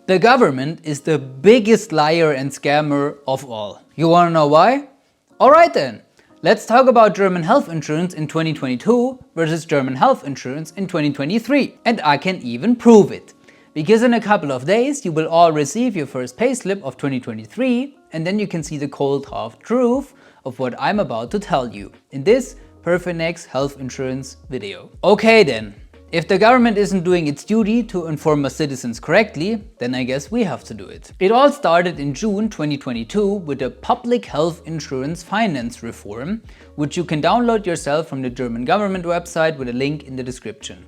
The government is the biggest liar and scammer of all. You wanna know why? Alright then, let's talk about German health insurance in 2022 versus German health insurance in 2023. And I can even prove it. Because in a couple of days you will all receive your first payslip of 2023 and then you can see the cold hard truth of what I'm about to tell you in this PerFinEx health insurance video. Okay then, if the government isn't doing its duty to inform us citizens correctly, then I guess we have to do it. It all started in June 2022 with a public health insurance finance reform, which you can download yourself from the German government website with a link in the description.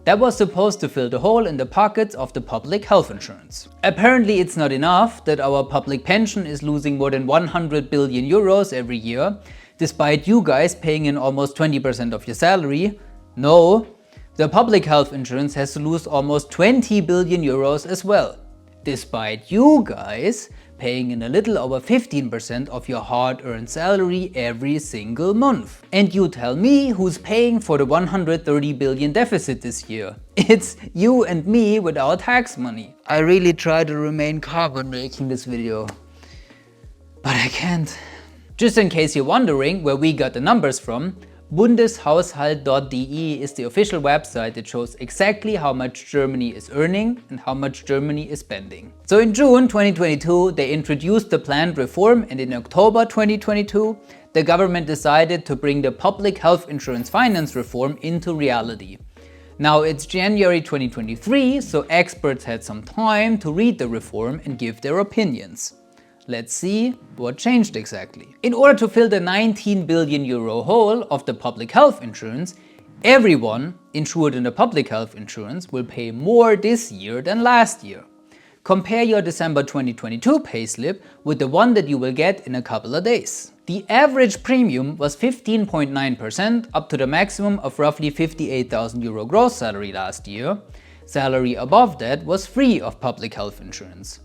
That was supposed to fill the hole in the pockets of the public health insurance. Apparently it's not enough that our public pension is losing more than 100 billion euros every year, despite you guys paying in almost 20% of your salary. No, the public health insurance has to lose almost 20 billion euros as well, despite you guys paying in a little over 15% of your hard-earned salary every single month. And you tell me who's paying for the 130 billion deficit this year. It's you and me with our tax money. I really try to remain calm when making this video, but I can't. Just in case you're wondering where we got the numbers from, Bundeshaushalt.de is the official website that shows exactly how much Germany is earning and how much Germany is spending. So in June 2022, they introduced the planned reform, and in October 2022, the government decided to bring the public health insurance finance reform into reality. Now it's January 2023, so experts had some time to read the reform and give their opinions. Let's see what changed exactly. In order to fill the 19 billion euro hole of the public health insurance, everyone insured in the public health insurance will pay more this year than last year. Compare your December 2022 payslip with the one that you will get in a couple of days. The average premium was 15.9% up to the maximum of roughly 58,000 euro gross salary last year. Salary above that was free of public health insurance.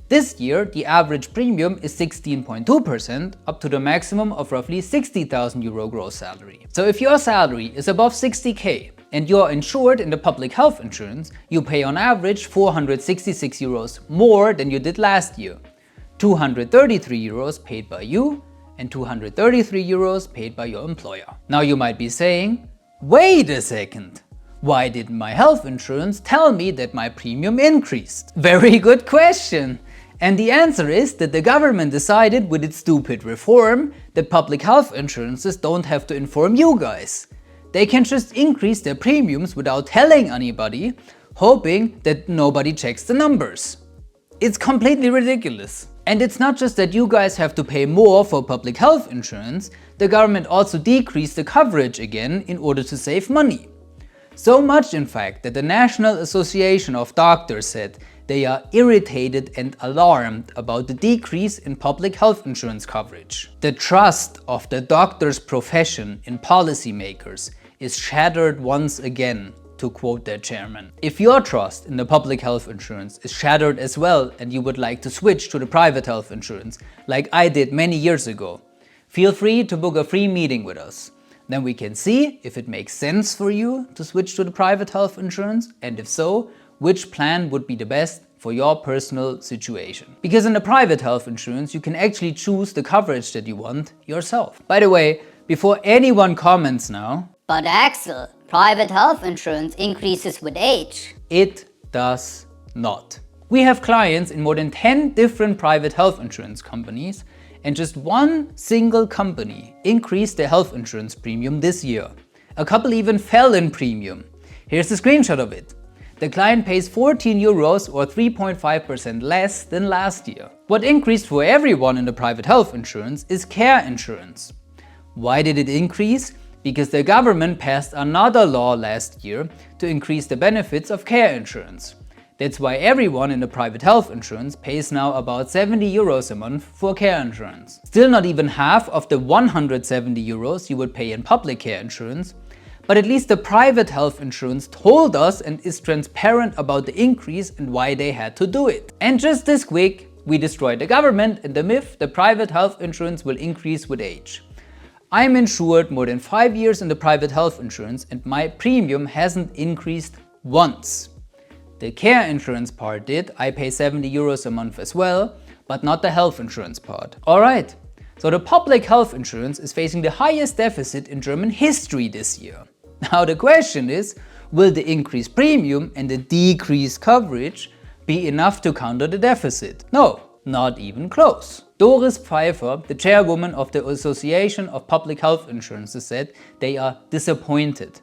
This year, the average premium is 16.2% up to the maximum of roughly 60,000 euro gross salary. So if your salary is above 60k and you're insured in the public health insurance, you pay on average 466 euros more than you did last year. 233 euros paid by you and 233 euros paid by your employer. Now you might be saying, wait a second. Why didn't my health insurance tell me that my premium increased? Very good question. And the answer is that the government decided with its stupid reform that public health insurances don't have to inform you guys. They can just increase their premiums without telling anybody, hoping that nobody checks the numbers. It's completely ridiculous. And it's not just that you guys have to pay more for public health insurance, the government also decreased the coverage again in order to save money. So much in fact that the National Association of Doctors said they are irritated and alarmed about the decrease in public health insurance coverage. The trust of the doctor's profession in policymakers is shattered once again, to quote their chairman. If your trust in the public health insurance is shattered as well and you would like to switch to the private health insurance, like I did many years ago, feel free to book a free meeting with us. Then we can see if it makes sense for you to switch to the private health insurance, and if so, which plan would be the best for your personal situation. Because in the private health insurance, you can actually choose the coverage that you want yourself. By the way, before anyone comments now, but Axel, private health insurance increases with age. It does not. We have clients in more than 10 different private health insurance companies, and just one single company increased their health insurance premium this year. A couple even fell in premium. Here's a screenshot of it. The client pays 14 euros or 3.5% less than last year. What increased for everyone in the private health insurance is care insurance. Why did it increase? Because the government passed another law last year to increase the benefits of care insurance. That's why everyone in the private health insurance pays now about 70 euros a month for care insurance. Still not even half of the 170 euros you would pay in public care insurance, but at least the private health insurance told us and is transparent about the increase and why they had to do it. And just this week, we destroyed the government and the myth that private health insurance will increase with age. I'm insured more than 5 years in the private health insurance and my premium hasn't increased once. The care insurance part did. I pay 70 euros a month as well, but not the health insurance part. Alright, so the public health insurance is facing the highest deficit in German history this year. Now the question is, will the increased premium and the decreased coverage be enough to counter the deficit? No, not even close. Doris Pfeiffer, the chairwoman of the Association of Public Health Insurances, said they are disappointed.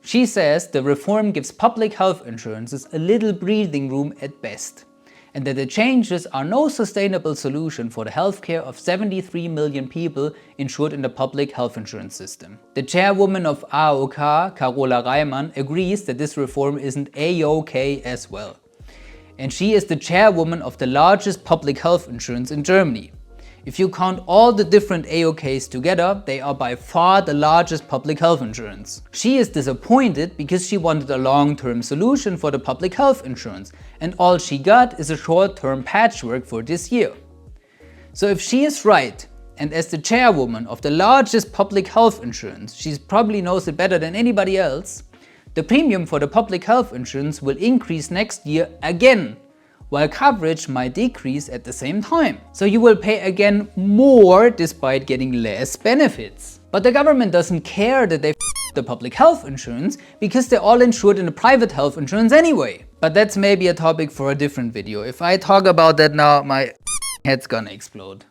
She says the reform gives public health insurances a little breathing room at best, and that the changes are no sustainable solution for the healthcare of 73 million people insured in the public health insurance system. The chairwoman of AOK, Carola Reimann, agrees that this reform isn't A-OK as well. And she is the chairwoman of the largest public health insurance in Germany. If you count all the different AOKs together, they are by far the largest public health insurance. She is disappointed because she wanted a long-term solution for the public health insurance, and all she got is a short-term patchwork for this year. So if she is right, and as the chairwoman of the largest public health insurance, she probably knows it better than anybody else, the premium for the public health insurance will increase next year again, while coverage might decrease at the same time. So you will pay again more despite getting less benefits. But the government doesn't care that they the public health insurance because they're all insured in the private health insurance anyway. But that's maybe a topic for a different video. If I talk about that now, my head's gonna explode.